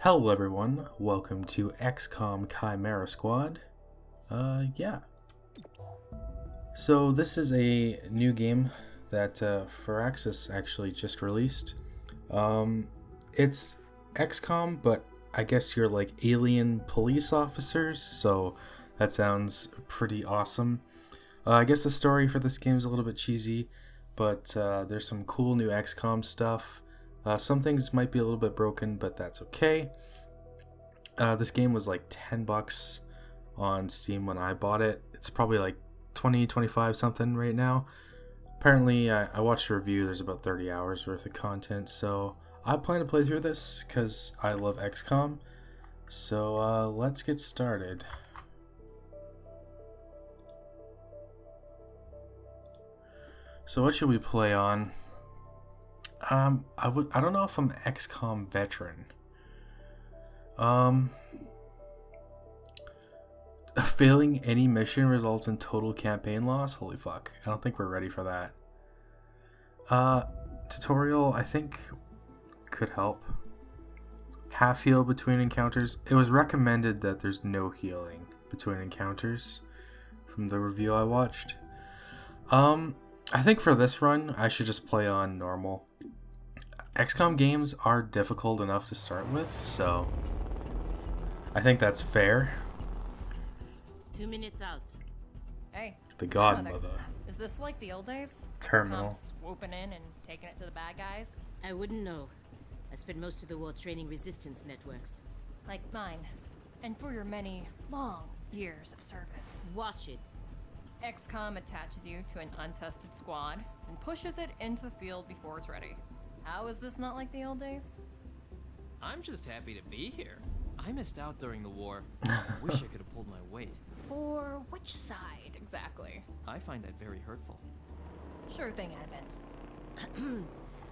Hello everyone, welcome to Xcom Chimera Squad. Yeah. So this is a new game that Firaxis actually just released. It's Xcom, but I guess you're like alien police officers, so that sounds pretty awesome. I guess the story for this game is a little bit cheesy, but there's some cool new Xcom stuff. Some things might be a little bit broken, but that's okay. This game was like $10 on Steam when I bought it. It's probably like 20, 25 something right now. Apparently, I watched a review. There's about 30 hours worth of content, so I plan to play through this because I love XCOM. So let's get started. So what should we play on? I don't know if I'm XCOM veteran. Failing any mission results in total campaign loss? Holy fuck. I don't think we're ready for that. Tutorial, I think, could help. Half heal between encounters. It was recommended that there's no healing between encounters from the review I watched. I think for this run, I should just play on normal. XCOM games are difficult enough to start with, so I think that's fair. 2 minutes out. Hey. The Godmother. Is this like the old days? Terminal. Tom swooping in and taking it to the bad guys? I wouldn't know. I spent most of the war training resistance networks. Like mine. And for your many, long years of service. Watch it. XCOM attaches you to an untested squad and pushes it into the field before it's ready. How is this not like the old days? I'm just happy to be here. I missed out during the war. Wish I could have pulled my weight. For which side, exactly? I find that very hurtful. Sure thing, Advent.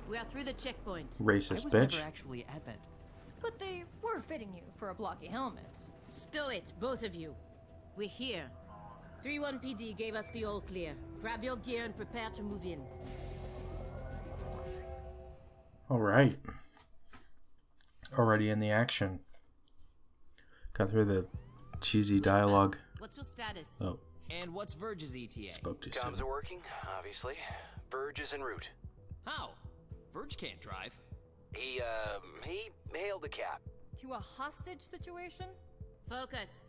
We are through the checkpoint. Racist I was bitch. never actually Advent. But they were fitting you for a blocky helmet. Stow it, both of you. We're here. 3-1 PD gave us the all clear. Grab your gear and prepare to move in. Alright. Already in the action. Got through the cheesy dialogue. What's your status? Oh, And what's Verge's ETA? spoke too soon. Comms are working, obviously. Verge is en route. How? Verge can't drive. He hailed a cab. To a hostage situation? Focus.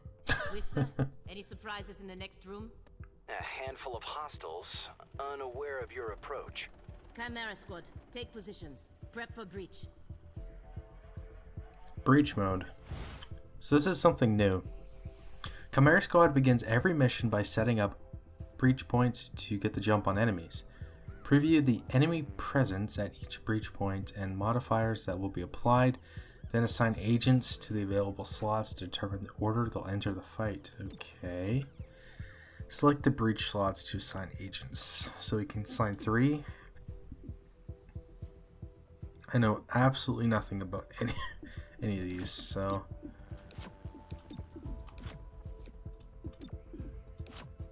Whisper, any surprises in the next room? A handful of hostiles, unaware of your approach. Chimera squad, take positions. Prep for breach. Breach mode. So this is something new. Chimera Squad begins every mission by setting up breach points to get the jump on enemies. Preview the enemy presence at each breach point and modifiers that will be applied, then assign agents to the available slots to determine the order they'll enter the fight. Okay. Select the breach slots to assign agents. So we can assign 3. I know absolutely nothing about any of these, so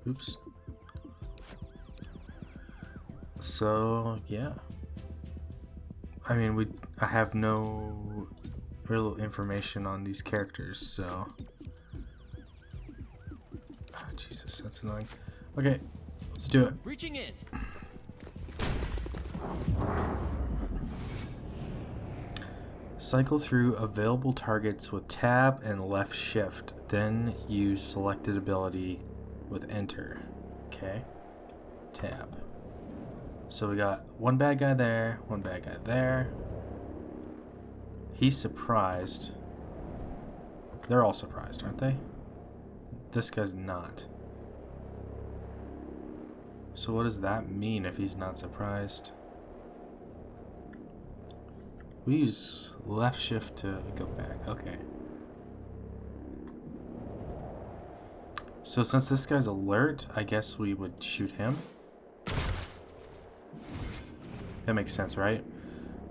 oops. So yeah, I mean I have no real information on these characters, so oh, Jesus, that's annoying. Okay, let's do it. Reaching in. Cycle through available targets with tab and left shift, then use selected ability with enter. Okay, tab. So we got one bad guy there, one bad guy there. He's surprised. They're all surprised, aren't they? This guy's not. So what does that mean if he's not surprised? We use left shift to go back. Okay. So since this guy's alert, I guess we would shoot him. That makes sense, right?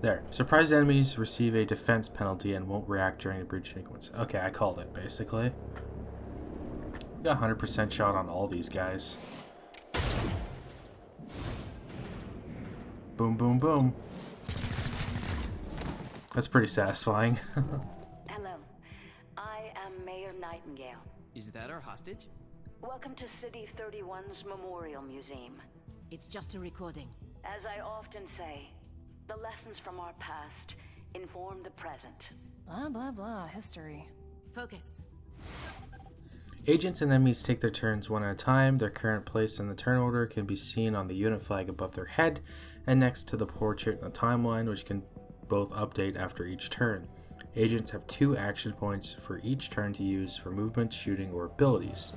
There. Surprised enemies receive a defense penalty and won't react during a breach sequence. Okay, I called it, basically. We got 100% shot on all these guys. Boom, boom, boom. That's pretty satisfying. Hello. am Mayor Nightingale. Is that our hostage? Welcome to City 31's Memorial Museum. It's just a recording. As I often say, the lessons from our past inform the present. Blah, blah, blah. History. Focus. Agents and enemies take their turns one at a time. Their current place in the turn order can be seen on the unit flag above their head and next to the portrait in the timeline, which can both update after each turn. Agents have 2 action points for each turn to use for movement, shooting, or abilities.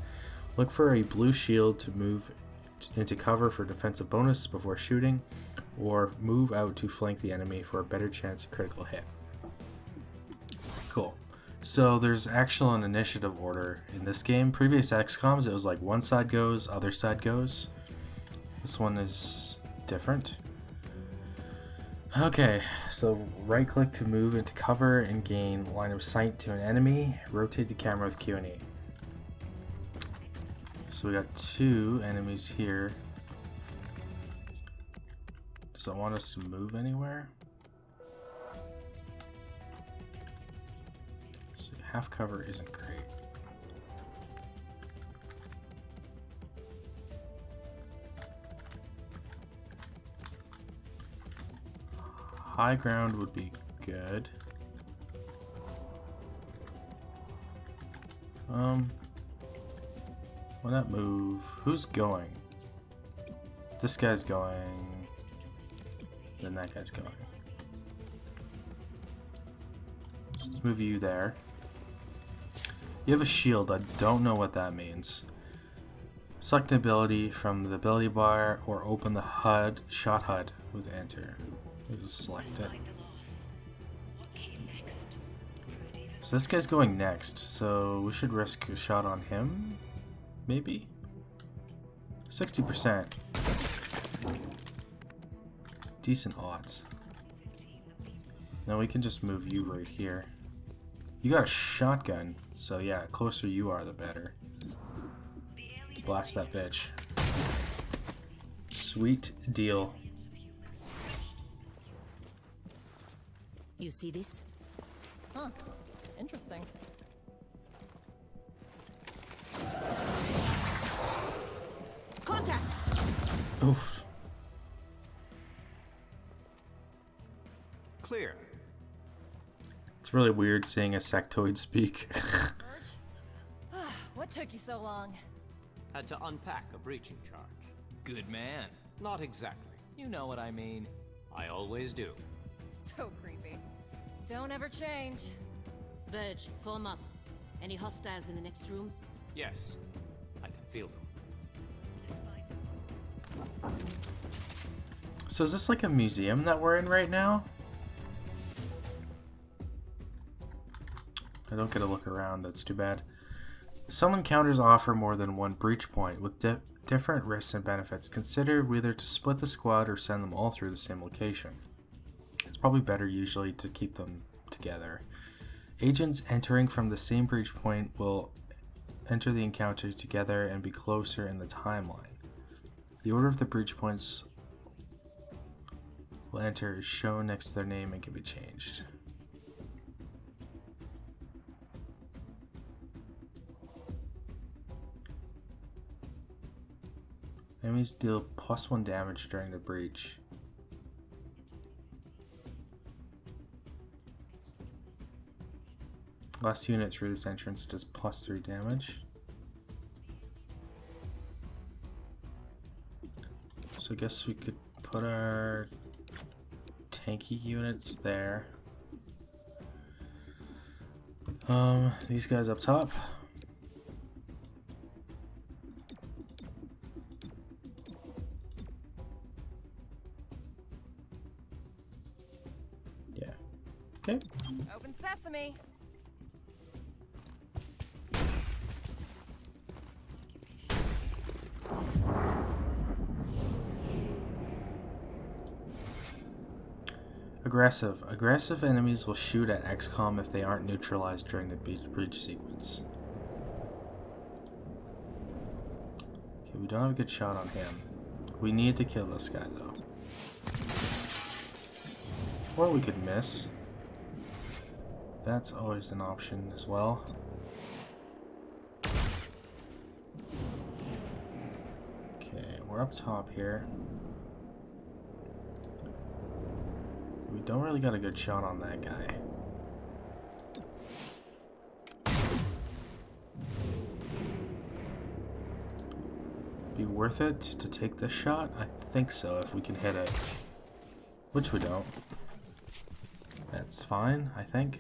Look for a blue shield to move into cover for defensive bonus before shooting, or move out to flank the enemy for a better chance of critical hit. Cool. So there's actual an initiative order in this game. Previous XComs, it was like one side goes, other side goes. This one is different. Okay, so right click to move into cover and gain line of sight to an enemy. Rotate the camera with Q and E. So we got 2 enemies here. Does it want us to move anywhere? So half cover isn't great. High ground would be good. Why not move? Who's going? This guy's going. Then that guy's going. So let's move you there. You have a shield. I don't know what that means. Select an ability from the ability bar or open the HUD, shot HUD with enter. Just select it. So this guy's going next, so we should risk a shot on him? Maybe? 60%. Decent odds. Now we can just move you right here. You got a shotgun, so yeah, the closer you are, the better. Blast that bitch. Sweet deal. You see this? Huh. Interesting. Contact! Oof. Clear. It's really weird seeing a sectoid speak. What took you so long? Had to unpack a breaching charge. Good man. Not exactly. You know what I mean. I always do. So creepy. Don't ever change. Verge, form up. Any hostiles in the next room? Yes, I can feel them. So is this like a museum that we're in right now? I don't get a look around, that's too bad. Some encounters offer more than one breach point with different risks and benefits. Consider whether to split the squad or send them all through the same location. It's probably better usually to keep them together. Agents entering from the same breach point will enter the encounter together and be closer in the timeline. The order of the breach points will enter is shown next to their name and can be changed. Enemies deal +1 damage during the breach. Last unit through this entrance does +3 damage. So I guess we could put our tanky units there. These guys up top. Yeah. Okay. Open sesame. Aggressive. Aggressive enemies will shoot at Xcom if they aren't neutralized during the breach sequence. Okay, we don't have a good shot on him. We need to kill this guy though. Or we could miss. That's always an option as well. we're up top here. We don't really got a good shot on that guy. Be worth it to take this shot? I think so, if we can hit it. Which we don't. That's fine, I think.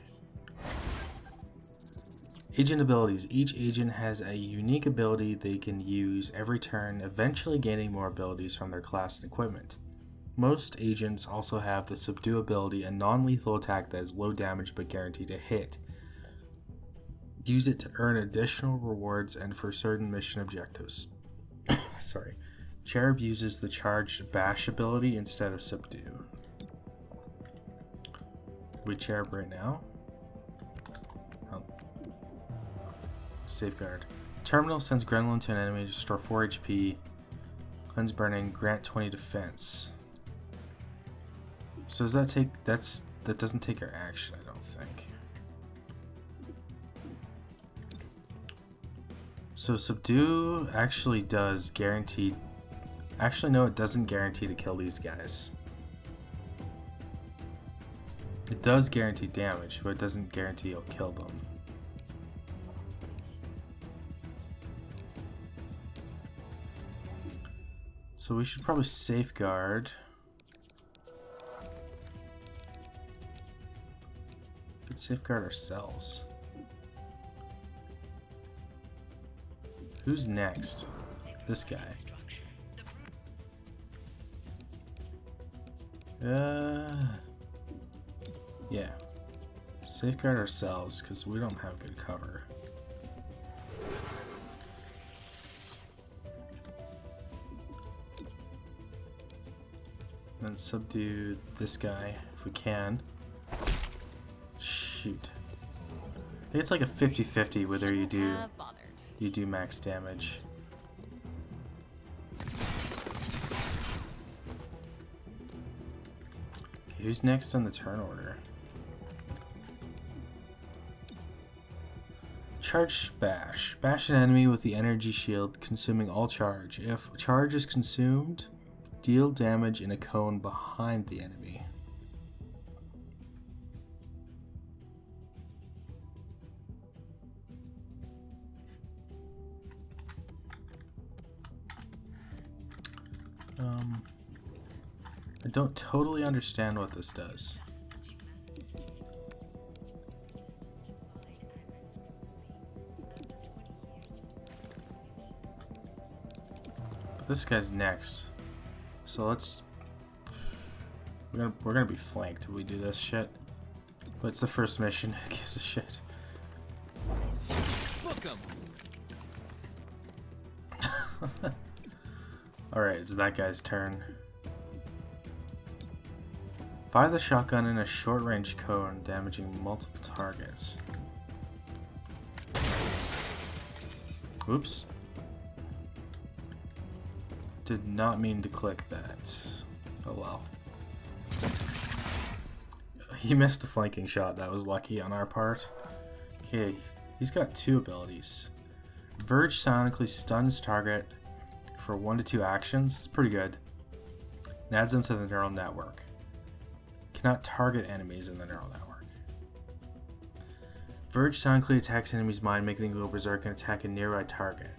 Agent abilities. Each agent has a unique ability they can use every turn, eventually gaining more abilities from their class and equipment. Most agents also have the Subdue ability, a non-lethal attack that is low damage but guaranteed to hit. Use it to earn additional rewards and for certain mission objectives. Sorry. Cherub uses the charged Bash ability instead of Subdue. We Cherub right now? Oh. Safeguard. Terminal sends Gremlin to an enemy to restore 4 HP. Cleanse Burning, grant 20 defense. So does that take... that doesn't take our action, I don't think. So Subdue actually does guarantee... Actually, no, it doesn't guarantee to kill these guys. It does guarantee damage, but it doesn't guarantee you'll kill them. So we should probably safeguard. Could safeguard ourselves. Who's next? This guy. Yeah. Safeguard ourselves, because we don't have good cover. And subdue this guy, if we can. Shoot. I think it's like a 50-50 whether you do max damage. Okay, who's next on the turn order? Charge Bash. Bash an enemy with the energy shield, consuming all charge. If charge is consumed, deal damage in a cone behind the enemy. I don't totally understand what this does. But this guy's next. So let's... We're gonna be flanked if we do this shit. But it's the first mission, who gives a shit? Book 'em. Alright, it's that guy's turn. Fire the shotgun in a short-range cone, damaging multiple targets. Oops. Did not mean to click that. Oh well. He missed a flanking shot. That was lucky on our part. Okay, he's got 2 abilities. Verge sonically stuns target for 1 to 2 actions. It's pretty good. And adds them to the neural network. Cannot target enemies in the neural network. Verge sonically attacks enemy's mind, making them go berserk and attack a nearby target.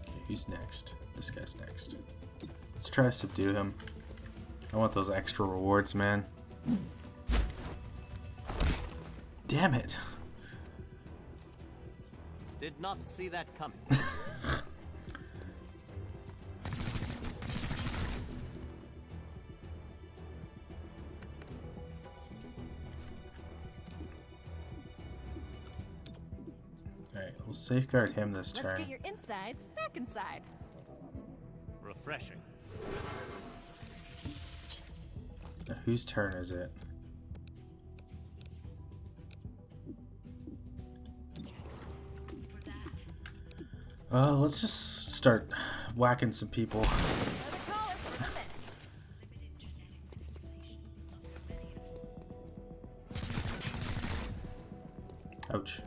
Okay, who's next? This guy's next. Let's try to subdue him. I want those extra rewards, man. Damn it! Did not see that coming. Alright, we'll safeguard him this turn. Let's get your insides back inside. Refreshing. Now, whose turn is it? Let's just start whacking some people. Ouch.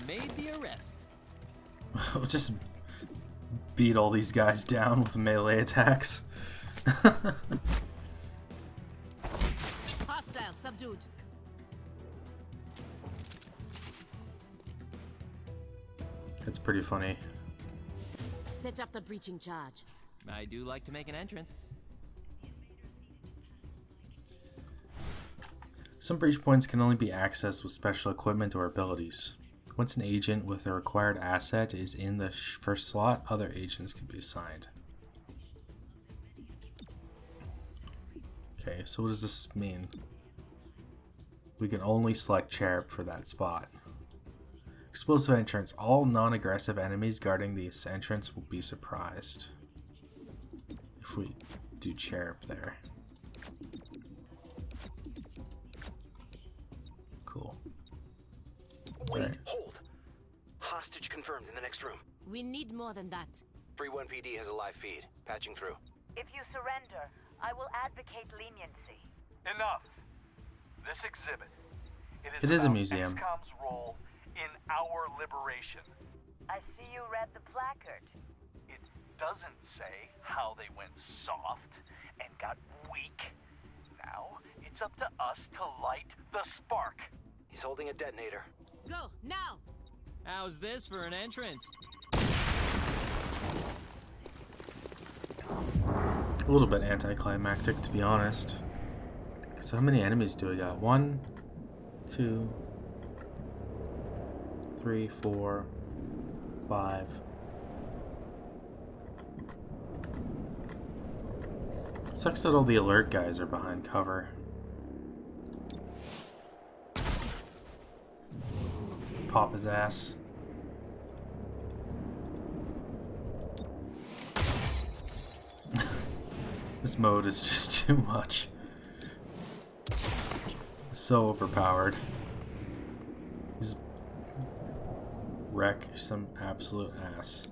made the arrest. We'll just beat all these guys down with melee attacks. Hostile subdued. It's pretty funny. Set up the breaching charge. I do like to make an entrance. Some breach points can only be accessed with special equipment or abilities. Once an agent with a required asset is in the first slot, other agents can be assigned. Okay, so what does this mean? We can only select Cherub for that spot. Explosive entrance. All non-aggressive enemies guarding this entrance will be surprised if we do Cherub there. Cool. Wait, Right. hold. Hostage confirmed in the next room. We need more than that. 3-1 PD has a live feed. Patching through. If you surrender, I will advocate leniency. Enough. This exhibit. It is a about museum. Xcom's role in our liberation. I see you read the placard. It doesn't say how they went soft and got weak. Now, it's up to us to light the spark. He's holding a detonator. Go, now! How's this for an entrance? A little bit anticlimactic, to be honest. So how many enemies do I got? 1, 2, 3, 4, 5. Sucks that all the alert guys are behind cover. Pop his ass. This mode is just too much. So overpowered. Just wreck some absolute ass.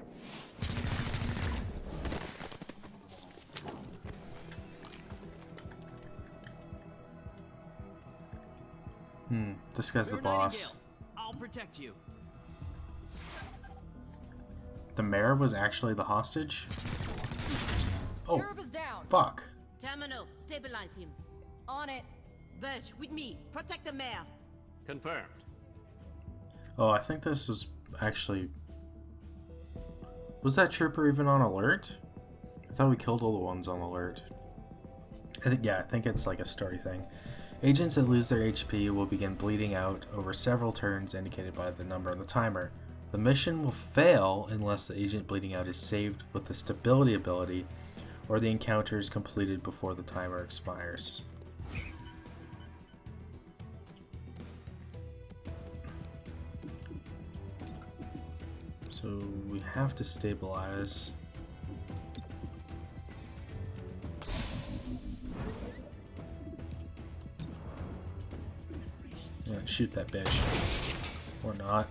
This guy's the Sir boss. Nightingale, I'll protect you. The mayor was actually the hostage? Oh, Cherub is down. fuck. Terminal, stabilize him. On it. Verge, with me. Protect the mayor. Confirmed. Oh, I think this was actually... Was that trooper even on alert? I thought we killed all the ones on alert. I think it's like a story thing. Agents that lose their HP will begin bleeding out over several turns indicated by the number on the timer. The mission will fail unless the agent bleeding out is saved with the stability ability or the encounter is completed before the timer expires. So we have to stabilize. Yeah, shoot that bitch. Or not.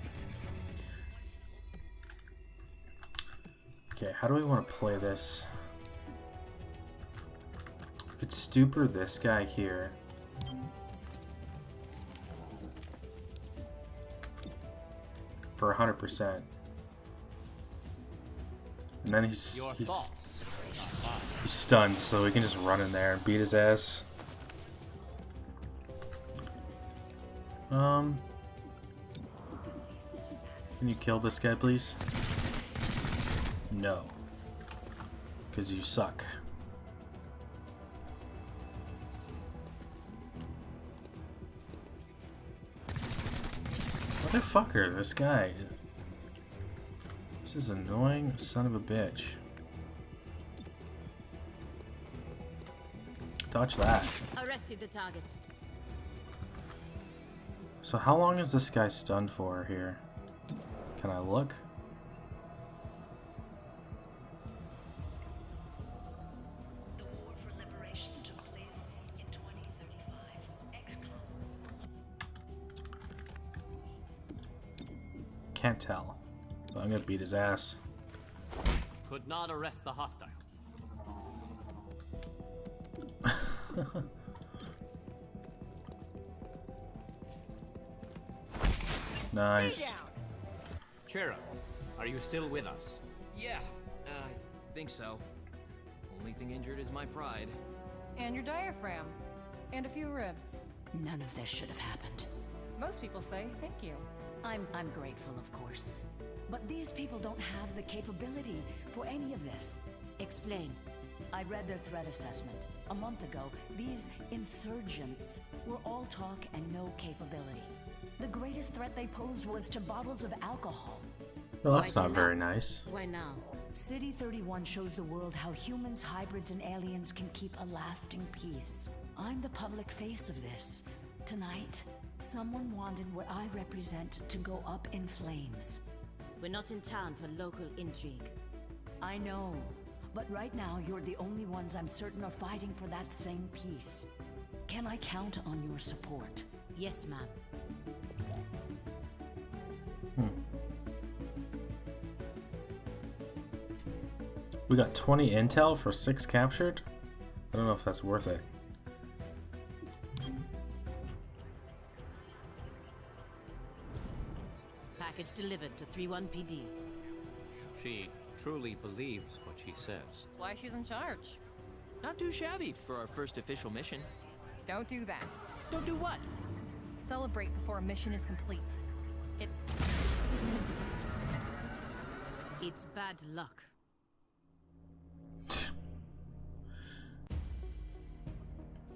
Okay, how do we want to play this? We could stupor this guy here. For 100%. And then he's stunned, so we can just run in there and beat his ass. Can you kill this guy, please? No. Because you suck. Motherfucker, this guy. This is annoying son of a bitch. Dodge that. Arrested the target. So how long is this guy stunned for here? Can I look? The war for liberation took place in 2035. XCOM. Can't tell. But I'm gonna beat his ass. Could not arrest the hostile. Nice. Down. Sheriff, are you still with us? Yeah, I think so. Only thing injured is my pride. And your diaphragm. And a few ribs. None of this should have happened. Most people say thank you. I'm grateful, of course. But these people don't have the capability for any of this. Explain. I read their threat assessment. A month ago, these insurgents were all talk and no capability. The greatest threat they posed was to bottles of alcohol. Well, that's Why not tell very us? nice. Why now? City 31 shows the world how humans, hybrids, and aliens can keep a lasting peace. I'm the public face of this. Tonight, someone wanted what I represent to go up in flames. We're not in town for local intrigue. I know, but right now you're the only ones I'm certain are fighting for that same peace. Can I count on your support? Yes, ma'am. We got 20 intel for 6 captured? I don't know if that's worth it. Package delivered to 31 PD. She truly believes what she says. That's why she's in charge. Not too shabby for our first official mission. Don't do that. Don't do what? Celebrate before a mission is complete. It's bad luck.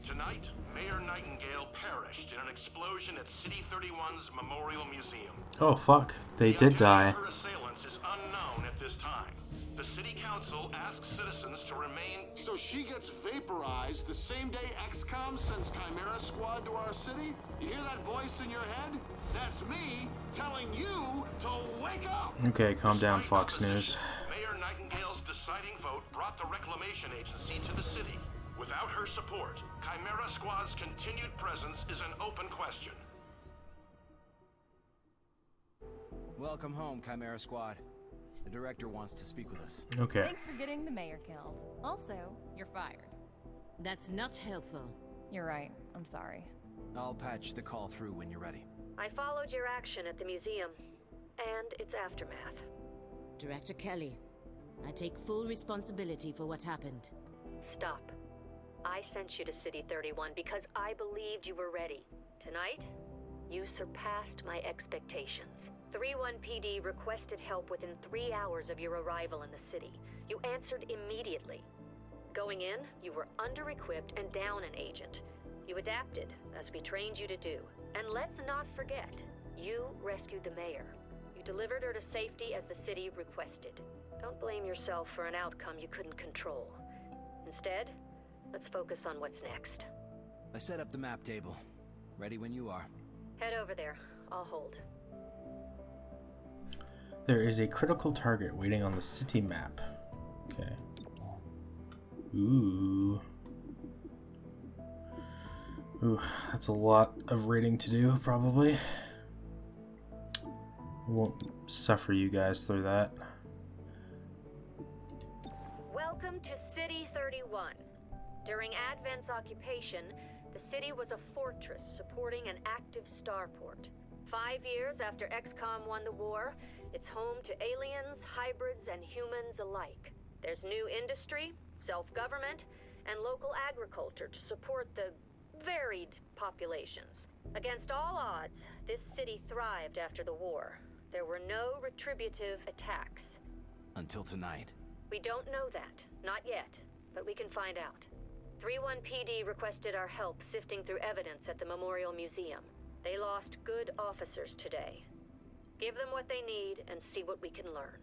Tonight, Mayor Nightingale perished in an explosion at City 31's Memorial Museum. Oh fuck, they did die. Her assailants is unknown at this time. The City Council asks citizens to remain... So she gets vaporized the same day Xcom sends Chimera Squad to our city? You hear that voice in your head? That's me telling you to wake up! Okay, calm down, Fox News. Mayor Nightingale's deciding vote brought the Reclamation Agency to the city. Without her support, Chimera Squad's continued presence is an open question. Welcome home, Chimera Squad. The director wants to speak with us. Okay. Thanks for getting the mayor killed. Also, you're fired. That's not helpful. You're right. I'm sorry. I'll patch the call through when you're ready. I followed your action at the museum, and its aftermath. Director Kelly, I take full responsibility for what happened. Stop. I sent you to City 31 because I believed you were ready. Tonight, you surpassed my expectations. 31 PD requested help within 3 hours of your arrival in the city. You answered immediately. Going in, you were under-equipped and down an agent. You adapted, as we trained you to do. And let's not forget, you rescued the mayor. You delivered her to safety as the city requested. Don't blame yourself for an outcome you couldn't control. Instead, let's focus on what's next. I set up the map table. Ready when you are. Head over there. I'll hold. There is a critical target waiting on the city map. Okay. Ooh. Ooh, that's a lot of raiding to do, probably. Won't suffer you guys through that. Welcome to City 31. During Advent's occupation, the city was a fortress supporting an active starport. 5 years after Xcom won the war, it's home to aliens, hybrids, and humans alike. There's new industry, self-government, and local agriculture to support the varied populations. Against all odds, this city thrived after the war. There were no retributive attacks. Until tonight. We don't know that. Not yet. But we can find out. 31 PD requested our help sifting through evidence at the Memorial Museum. They lost good officers today. Give them what they need and see what we can learn.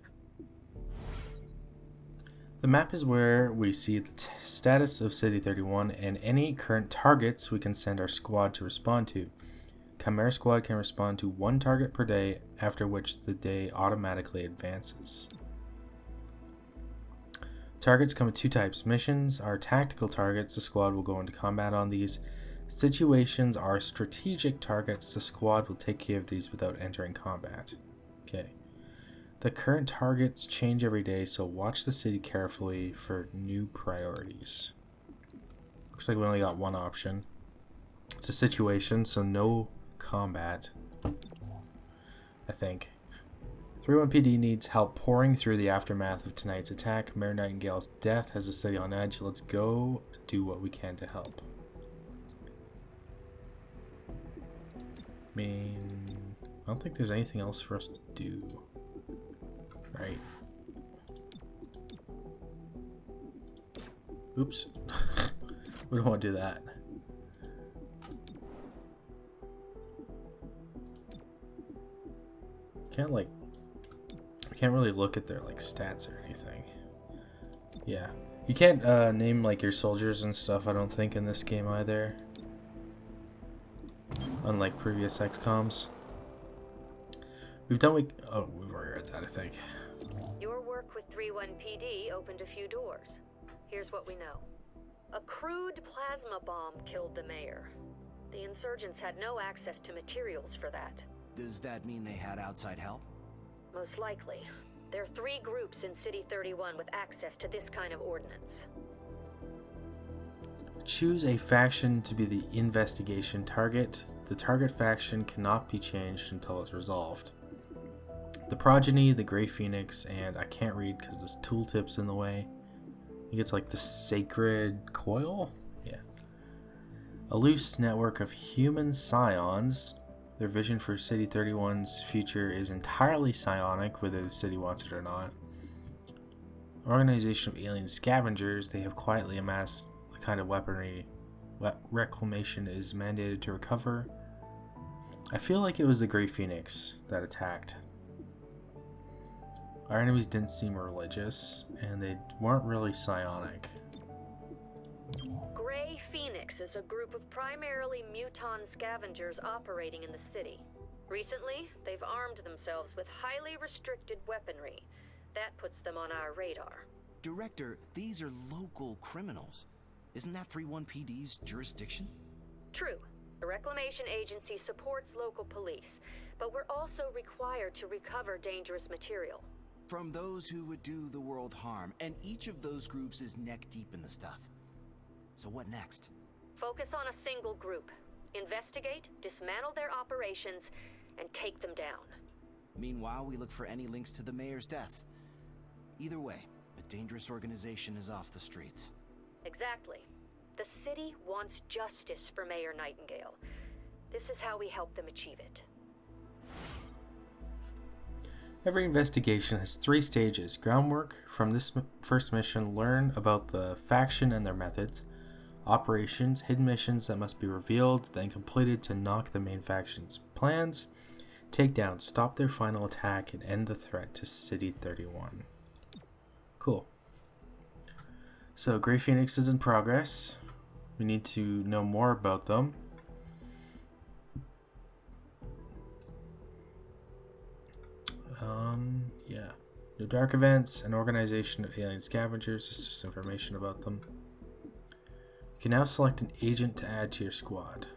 The map is where we see the status of City 31 and any current targets we can send our squad to respond to. Chimera Squad can respond to 1 target per day, after which the day automatically advances. Targets come in 2 types. Missions are tactical targets. The squad will go into combat on these. Situations are strategic targets. The squad will take care of these without entering combat. Okay. The current targets change every day, so watch the city carefully for new priorities. Looks like we only got 1 option. It's a situation, so no combat. I think. 31 PD needs help pouring through the aftermath of tonight's attack. Mayor Nightingale's death has the city on edge. Let's go do what we can to help. I mean, I don't think there's anything else for us to do. Right. Oops. We don't want to do that. Can't really look at their like stats or anything. Yeah, you can't name like your soldiers and stuff, I don't think, in this game either, unlike previous XComs. We've already read that, I think. Your work with 31 PD opened a few doors. Here's what we know. A crude plasma bomb killed the mayor. The insurgents had no access to materials for that. Does that mean they had outside help? Most likely. There are 3 groups in City 31 with access to this kind of ordnance. Choose a faction to be the investigation target. The target faction cannot be changed until it's resolved. The Progeny, the Grey Phoenix, and I can't read because this tooltip's in the way. I think it's like the Sacred Coil? Yeah. A loose network of human scions. Their vision for City 31's future is entirely psionic, whether the city wants it or not. Organization of alien scavengers. They have quietly amassed the kind of weaponry Reclamation is mandated to recover. I feel like it was the Grey Phoenix that attacked. Our enemies didn't seem religious, and they weren't really psionic. Grey Phoenix is a group of primarily muton scavengers operating in the city. Recently, they've armed themselves with highly restricted weaponry. That puts them on our radar. Director, these are local criminals. Isn't that 31 PD's jurisdiction? True. The Reclamation Agency supports local police, but we're also required to recover dangerous material. From those who would do the world harm, and each of those groups is neck deep in the stuff. So what next? Focus on a single group. Investigate, dismantle their operations, and take them down. Meanwhile, we look for any links to the mayor's death. Either way, a dangerous organization is off the streets. Exactly. The city wants justice for Mayor Nightingale. This is how we help them achieve it. Every investigation has 3 stages. Groundwork. From this first mission, learn about the faction and their methods. Operations. Hidden missions that must be revealed, then completed to knock the main faction's plans. Takedown. Stop their final attack and end the threat to City 31. Cool. So, Grey Phoenix is in progress. We need to know more about them. Yeah. No dark events, an organization of alien scavengers. It's just information about them. You can now select an agent to add to your squad.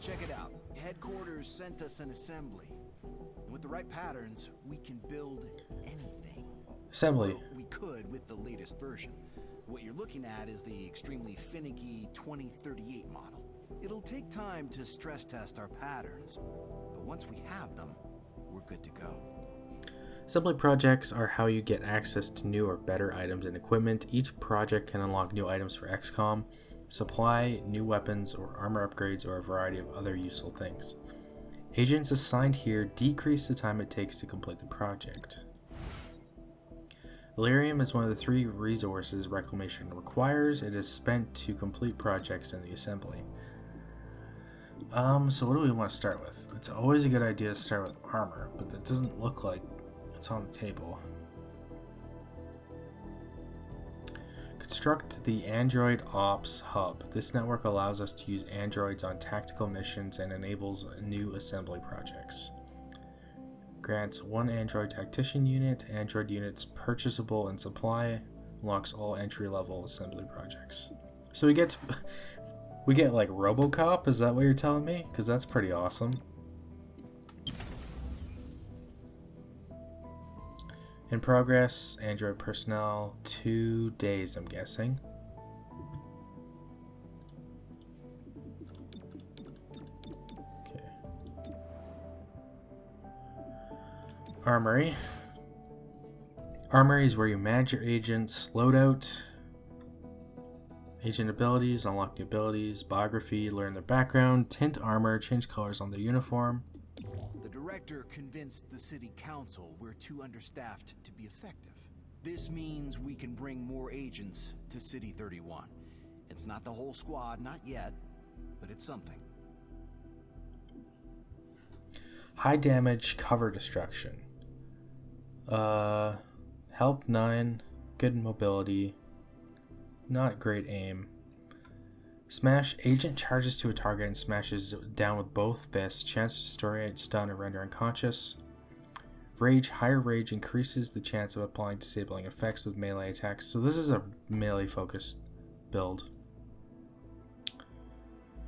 Check it out. Headquarters sent us an assembly. And with the right patterns, we can build anything. Assembly. Well, we could with the latest version. What you're looking at is the extremely finicky 2038 model. It'll take time to stress test our patterns, but once we have them, we're good to go. Assembly projects are how you get access to new or better items and equipment. Each project can unlock new items for Xcom, supply new weapons or armor upgrades, or a variety of other useful things. Agents assigned here decrease the time it takes to complete the project. Delirium is one of the 3 resources Reclamation requires. It is spent to complete projects in the assembly. So what do we want to start with? It's always a good idea to start with armor, but that doesn't look like it's on the table. Construct the Android Ops Hub. This network allows us to use androids on tactical missions and enables new assembly projects. Grants 1 android tactician unit, android units purchasable and supply, unlocks all entry-level assembly projects. So we get like RoboCop, is that what you're telling me? Because that's pretty awesome. In progress, android personnel, 2 days, I'm guessing. Okay. Armory. Armory is where you manage your agents, loadout, agent abilities, unlock new abilities, biography, learn their background, tint armor, change colors on their uniform. The director convinced the city council we're too understaffed to be effective. This means we can bring more agents to City 31. It's not the whole squad, not yet, but it's something. High damage cover destruction. Health 9, good mobility, not great aim. Smash, agent charges to a target and smashes down with both fists, chance to destroy it, stun, or render unconscious. Rage, higher rage increases the chance of applying disabling effects with melee attacks. So this is a melee focused build.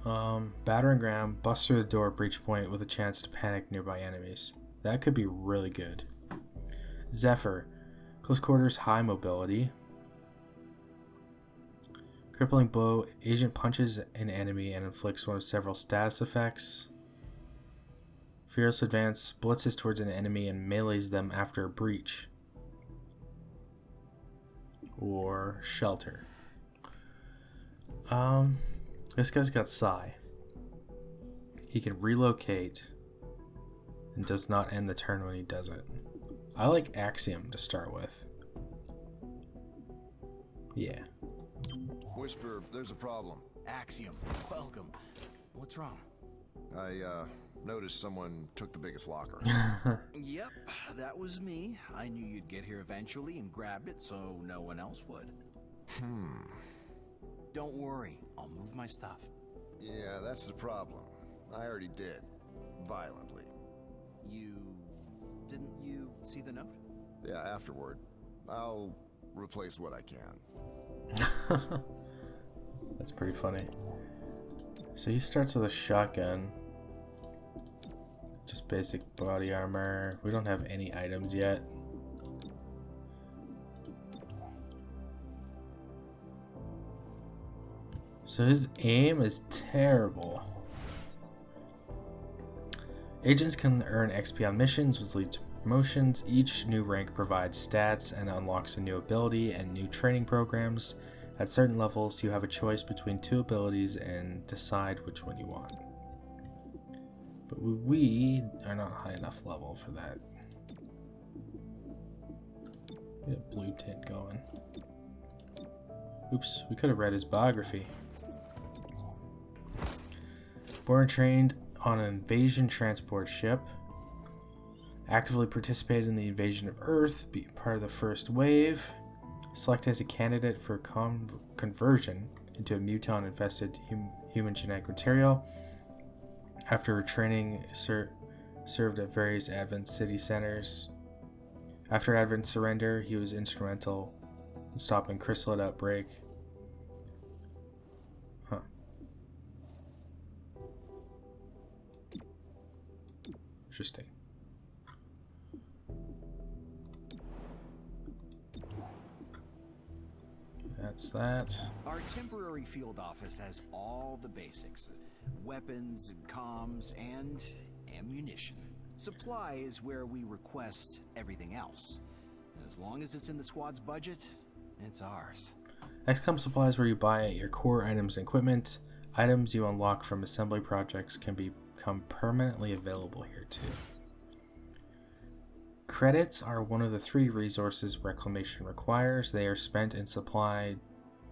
Battering ram, bust through the door breach point with a chance to panic nearby enemies. That could be really good. Zephyr, close quarters, high mobility. Crippling blow, agent punches an enemy and inflicts one of several status effects. Fearless advance, blitzes towards an enemy and melees them after a breach. Or shelter. This guy's got Psi. He can relocate and does not end the turn when he does it. I like Axiom to start with. Yeah. Whisper, there's a problem. Axiom, welcome. What's wrong? I noticed someone took the biggest locker. Yep, that was me. I knew you'd get here eventually and grab it so no one else would. Don't worry, I'll move my stuff. Yeah, that's the problem. I already did. Violently. Didn't you see the note? Yeah, afterward. I'll replace what I can. That's pretty funny. So he starts with a shotgun. Just basic body armor. We don't have any items yet. So his aim is terrible. Agents can earn XP on missions, which lead to promotions. Each new rank provides stats and unlocks a new ability and new training programs. At certain levels, you have a choice between two abilities and decide which one you want. But we are not high enough level for that. We have blue tint going. Oops, we could have read his biography. Born and trained on an invasion transport ship. Actively participated in the invasion of Earth, be part of the first wave. Selected as a candidate for conversion into a muton-infested human genetic material. After training, served at various Advent city centers. After Advent surrender, he was instrumental in stopping chrysalid outbreak. Huh. Interesting. That's that. Our temporary field office has all the basics. Weapons, comms, and ammunition. Supply is where we request everything else. As long as it's in the squad's budget, it's ours. Xcom supply is where you buy your core items and equipment. Items you unlock from assembly projects can become permanently available here too. Credits are one of the 3 resources Reclamation requires. They are spent in supply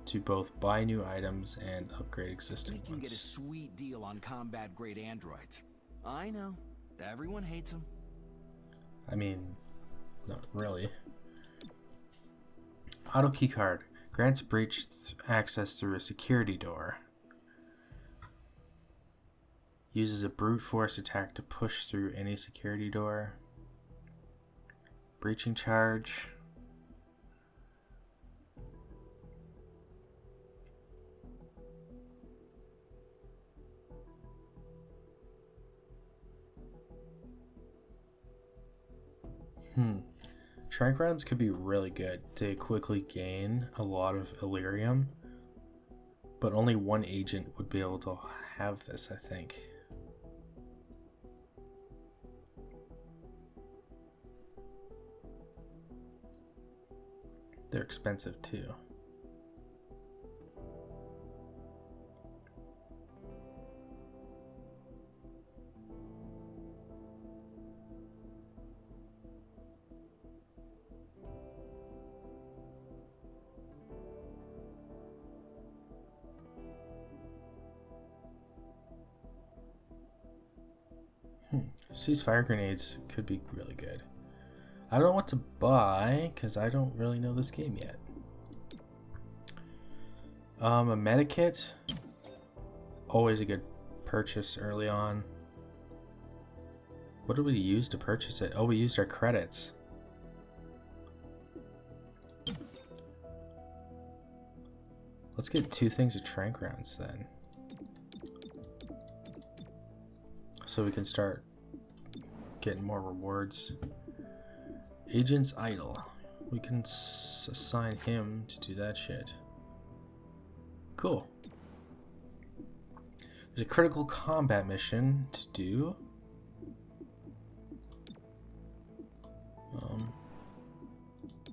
to both buy new items and upgrade existing We can ones. get a sweet deal on combat-grade androids. I know. Everyone hates them. I mean, not really. Auto keycard grants breach access through a security door. Uses a brute force attack to push through any security door. Breaching charge. Shrink rounds could be really good to quickly gain a lot of Illyrium, but only one agent would be able to have this, I think. They're expensive too. Ceasefire grenades could be really good. I don't know what to buy because I don't really know this game yet. A medikit, always a good purchase early on. What did we use to purchase it? Oh, we used our credits. Let's get 2 things of trank rounds then, so we can start getting more rewards. Agent's idle. We can assign him to do that shit. Cool. There's a critical combat mission to do.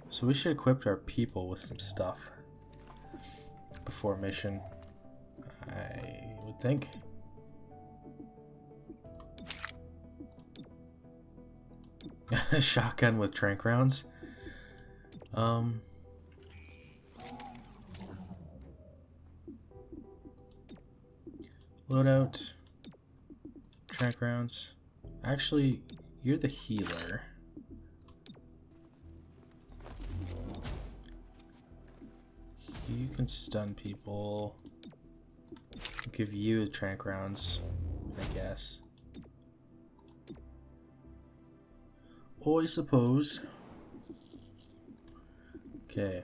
So we should equip our people with some stuff before mission, I would think. Shotgun with trank rounds. Loadout. Trank rounds. Actually, you're the healer. You can stun people. I'll give you trank rounds, I guess. Oh, I suppose. Okay.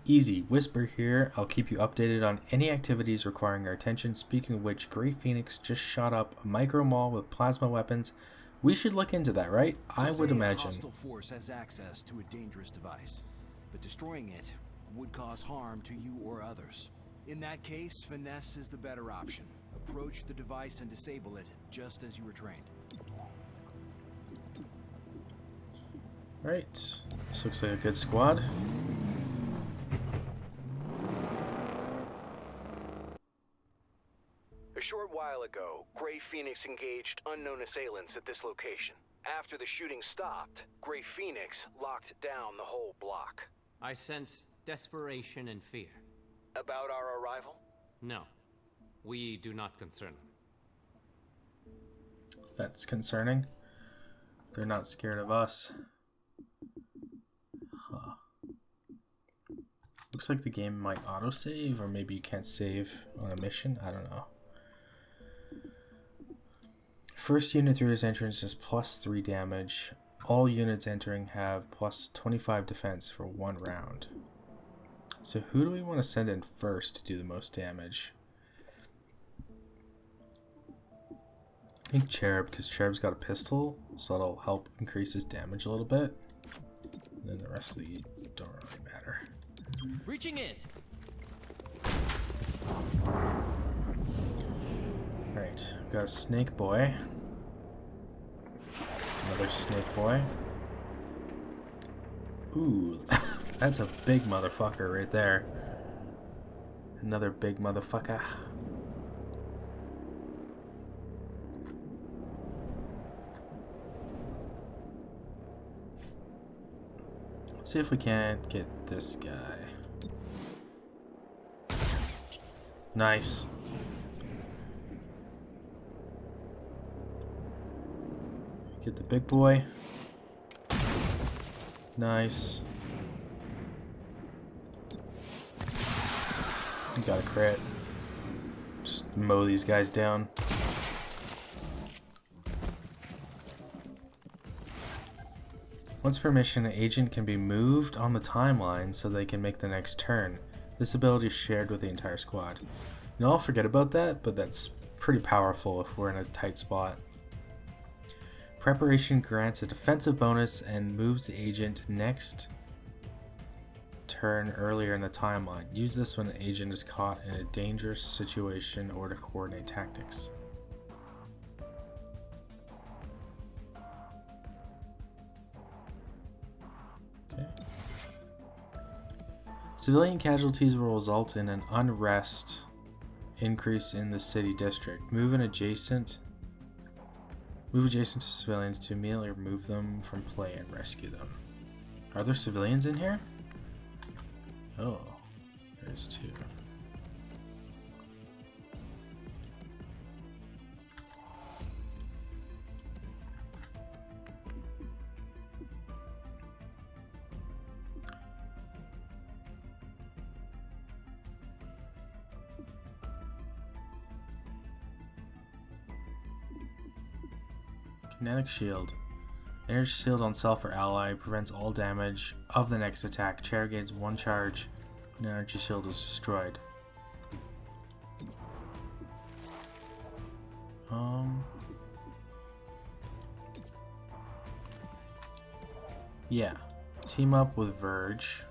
Easy. Whisper here. I'll keep you updated on any activities requiring our attention. Speaking of which, Grey Phoenix just shot up a micro mall with plasma weapons. We should look into that, right? I would imagine. A hostile force has access to a dangerous device, but destroying it would cause harm to you or others. In that case, finesse is the better option. Approach the device and disable it, just as you were trained. Right. This looks like a good squad. A short while ago, Grey Phoenix engaged unknown assailants at this location. After the shooting stopped, Grey Phoenix locked down the whole block. I sense desperation and fear. About our arrival? No. We do not concern them. That's concerning. They're not scared of us. Huh. Looks like the game might autosave, or maybe you can't save on a mission. I don't know. First unit through this entrance is +3 damage. All units entering have +25 defense for 1 round. So who do we want to send in first to do the most damage? I think Cherub, because Cherub's got a pistol, so that'll help increase his damage a little bit. And then the rest of the don't really matter. Reaching in. Alright, we've got a snake boy. Another snake boy. Ooh, that's a big motherfucker right there. Another big motherfucker. Let's see if we can't get this guy. Nice. Get the big boy. Nice. You got a crit. Just mow these guys down. Once per mission, an agent can be moved on the timeline so they can make the next turn. This ability is shared with the entire squad. You know, I'll forget about that, but that's pretty powerful if we're in a tight spot. Preparation grants a defensive bonus and moves the agent next turn earlier in the timeline. Use this when an agent is caught in a dangerous situation or to coordinate tactics. Okay. Civilian casualties will result in an unrest increase in the city district. Move adjacent to civilians to immediately remove them from play and rescue them. Are there civilians in here? Oh, there's two. Kinetic shield. Energy shield on self or ally prevents all damage of the next attack. Chair gains 1 charge when energy shield is destroyed. Yeah. Team up with Verge.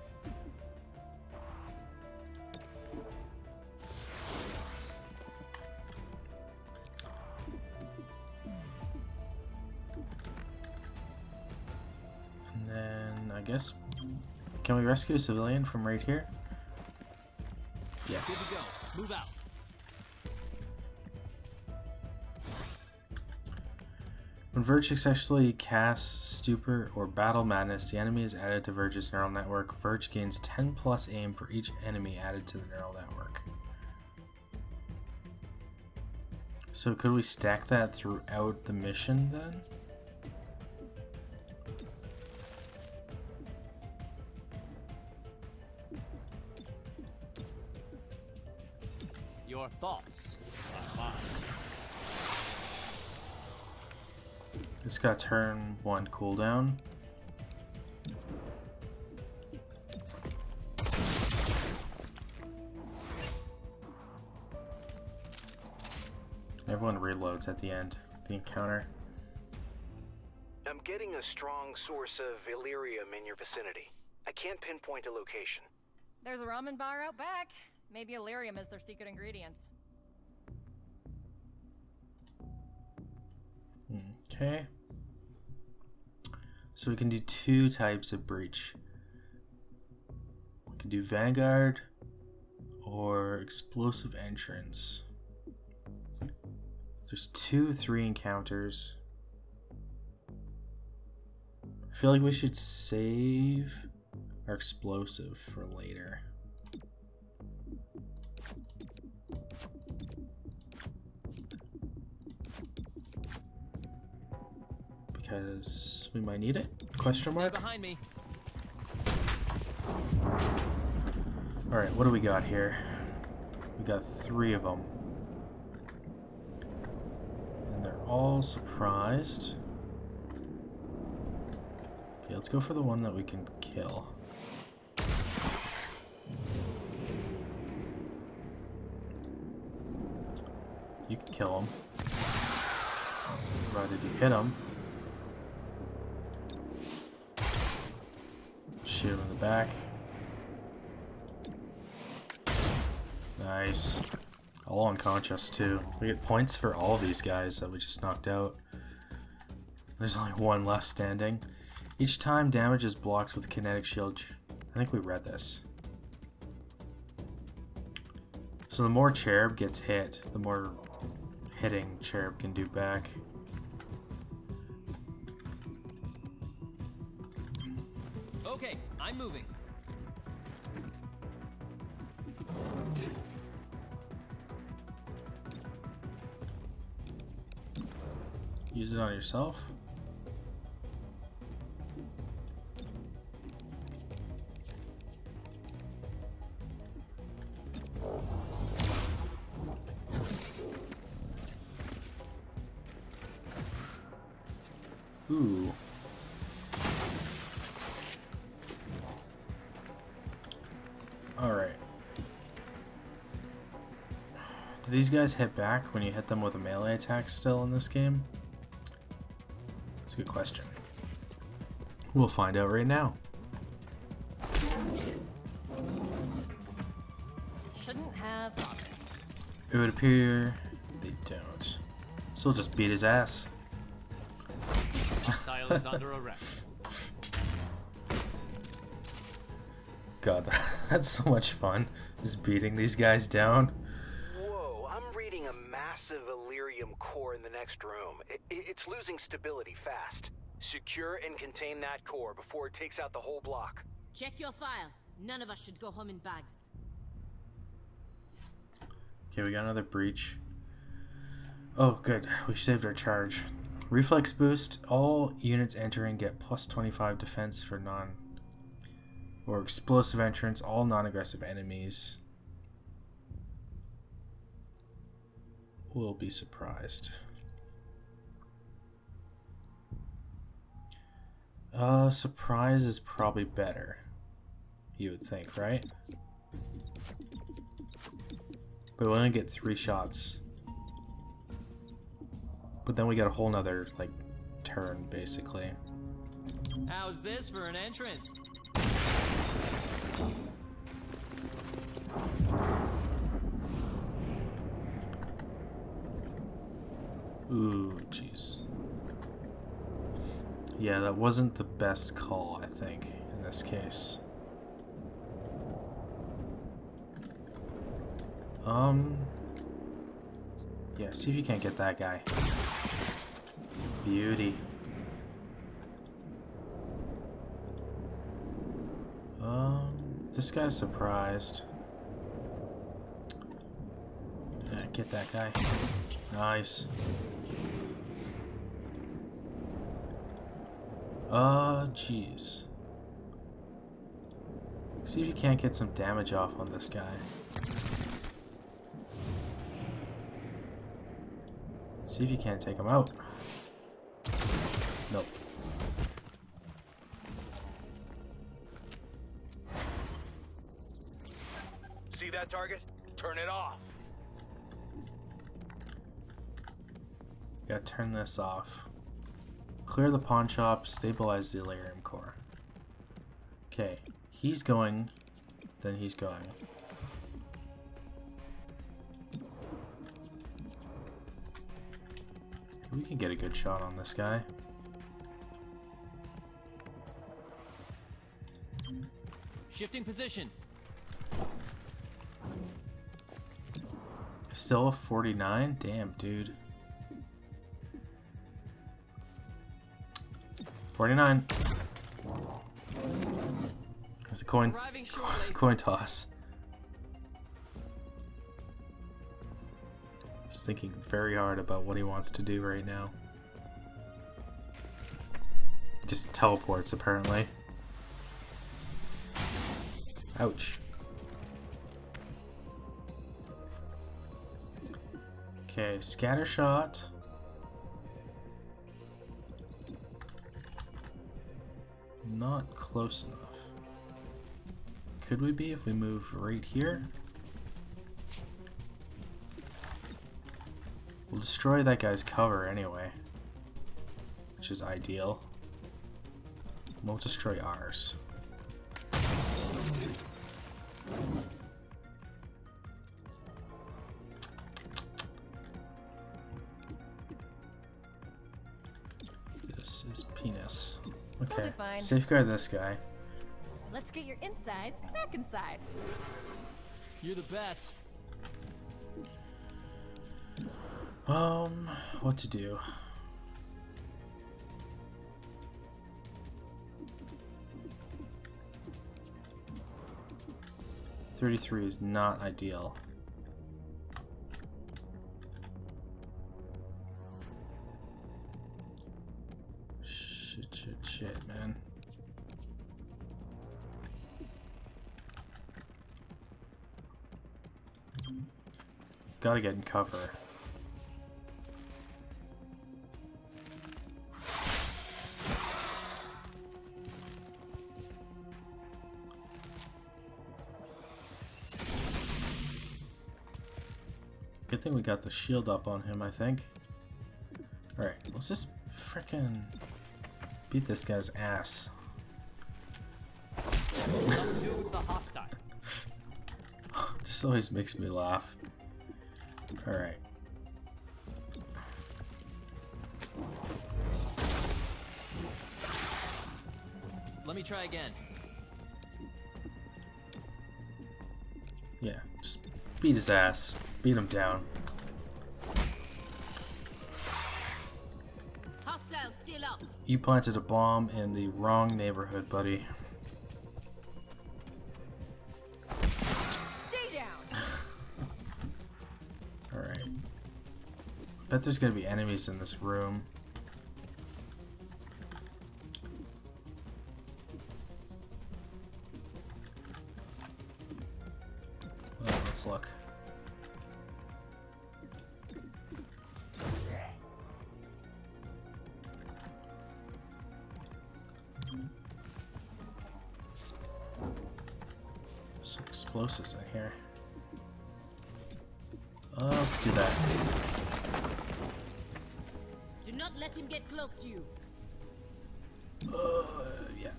And then, I guess, can we rescue a civilian from right here? Yes. Good to go. Move out. When Verge successfully casts Stupor or Battle Madness, the enemy is added to Verge's neural network. Verge gains 10 plus aim for each enemy added to the neural network. So could we stack that throughout the mission then? Your thoughts are mine. It's got turn 1 cooldown. Everyone reloads at the end of the encounter. I'm getting a strong source of Illyrium in your vicinity. I can't pinpoint a location. There's a ramen bar out back. Maybe Illyrium is their secret ingredients. Okay. So we can do 2 types of breach. We can do Vanguard or Explosive Entrance. There's 2 3 encounters. I feel like we should save our explosive for later. Because we might need it? Question mark? Stay behind me. Alright, what do we got here? We got 3 of them. And they're all surprised. Okay, let's go for the one that we can kill. You can kill him. Provided you hit him. Shoot him in the back. Nice. All unconscious too. We get points for all of these guys that we just knocked out. There's only 1 left standing. Each time damage is blocked with a kinetic shield. I think we read this. So the more Cherub gets hit, the more hitting Cherub can do back. Okay, I'm moving. Use it on yourself. Ooh. Alright. Do these guys hit back when you hit them with a melee attack still in this game? That's a good question. We'll find out right now. Shouldn't have. It would appear they don't. So we'll just beat his ass. Hostile is under arrest. God, that's so much fun. Just beating these guys down. Whoa, I'm reading a massive Illyrium core in the next room. It's losing stability fast. Secure and contain that core before it takes out the whole block. Check your file. None of us should go home in bags. Okay, we got another breach. Oh, good. We saved our charge. Reflex boost. All units entering get plus 25 defense for or explosive entrance. All non-aggressive enemies will be surprised. Surprise is probably better. You would think, right? But we only get 3 shots. But then we get a whole nother, like, turn, basically. How's this for an entrance? Ooh, jeez. Yeah, that wasn't the best call, I think, in this case. Yeah, see if you can't get that guy. Beauty. This guy's surprised. Yeah, get that guy. Nice. Jeez. See if you can't get some damage off on this guy. See if you can't take him out. Nope. See that target? Turn it off. Gotta turn this off. Clear the pawn shop, stabilize the Illyrium core. Okay, he's going, then he's going. We can get a good shot on this guy. Shifting position. Still a 49? Damn, dude. 49. It's a coin toss. He's thinking very hard about what he wants to do right now. Just teleports, apparently. Ouch. Okay, scatter shot. Not close enough. Could we be if we move right here? We'll destroy that guy's cover anyway, which is ideal. We'll destroy ours. This is penis. Okay, safeguard this guy. Let's get your insides back inside. You're the best. What to do? $33 is not ideal. Shit, man. Gotta get in cover. Good thing we got the shield up on him, I think. Alright, let's just frickin' beat this guy's ass. Just always makes me laugh. Alright. Let me try again. Yeah, just beat his ass. Beat him down. Hostiles still up. You planted a bomb in the wrong neighborhood, buddy. Stay down. Alright. Bet there's gonna be enemies in this room. Well, let's look. Some explosives in here. Let's do that. Do not let him get close to you. Yeah.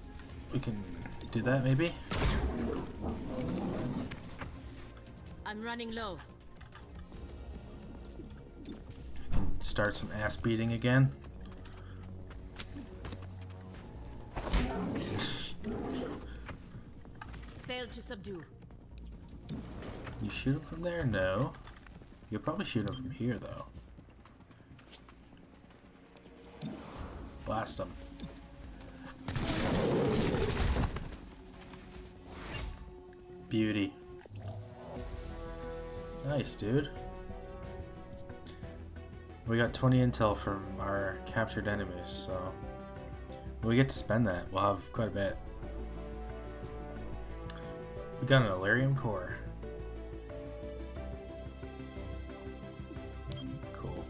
We can do that, maybe? I'm running low. We can start some ass beating again. Failed to subdue. You shoot him from there? No. You could probably shoot him from here, though. Blast him. Beauty. Nice, dude. We got 20 intel from our captured enemies, so when we get to spend that, we'll have quite a bit. We got an Illyrium core. Cool.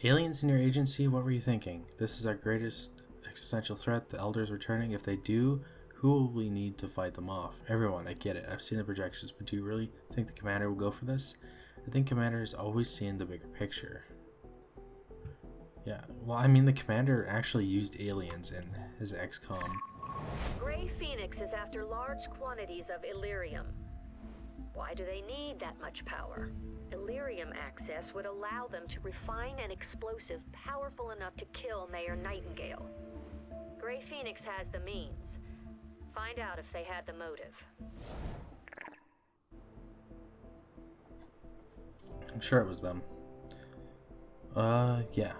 Aliens in your agency, what were you thinking? This is our greatest existential threat. The Elders returning. If they do, who will we need to fight them off? Everyone, I get it. I've seen the projections, but do you really think the Commander will go for this? I think Commander is always seeing the bigger picture. Yeah, well, I mean, the Commander actually used aliens in his XCOM. Grey Phoenix is after large quantities of Illyrium. Why do they need that much power? Illyrium access would allow them to refine an explosive powerful enough to kill Mayor Nightingale. Grey Phoenix has the means. Find out if they had the motive. I'm sure it was them. Yeah.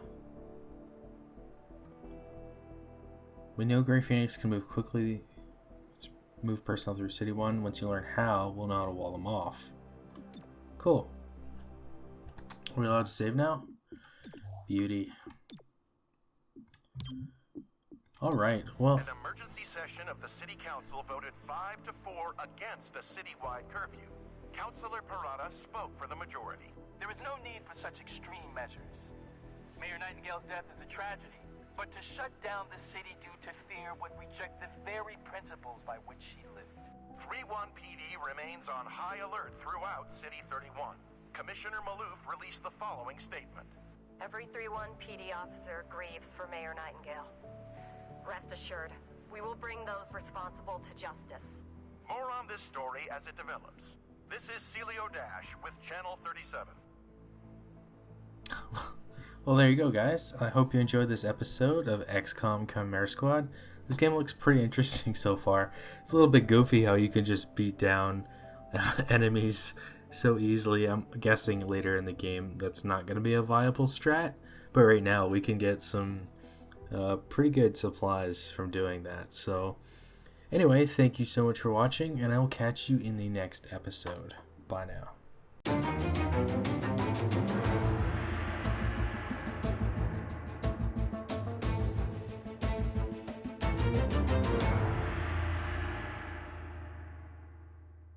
We know Grey Phoenix can move quickly, move personnel through City 1. Once you learn how, we'll know how to wall them off. Cool. Are we allowed to save now? Beauty. Alright, well... An emergency session of the City Council voted 5-4 against a citywide curfew. Councilor Parada spoke for the majority. There is no need for such extreme measures. Mayor Nightingale's death is a tragedy, but to shut down the city due to fear would reject the very principles by which she lived. 3-1 PD remains on high alert throughout City 31. Commissioner Malouf released the following statement. Every 3-1 PD officer grieves for Mayor Nightingale. Rest assured, we will bring those responsible to justice. More on this story as it develops. This is Celio Dash with Channel 37. Well, there you go, guys. I hope you enjoyed this episode of XCOM Chimera Squad. This game looks pretty interesting so far. It's a little bit goofy how you can just beat down enemies so easily. I'm guessing later in the game that's not going to be a viable strat, but right now we can get some pretty good supplies from doing that. So anyway, thank you so much for watching, and I will catch you in the next episode. Bye now.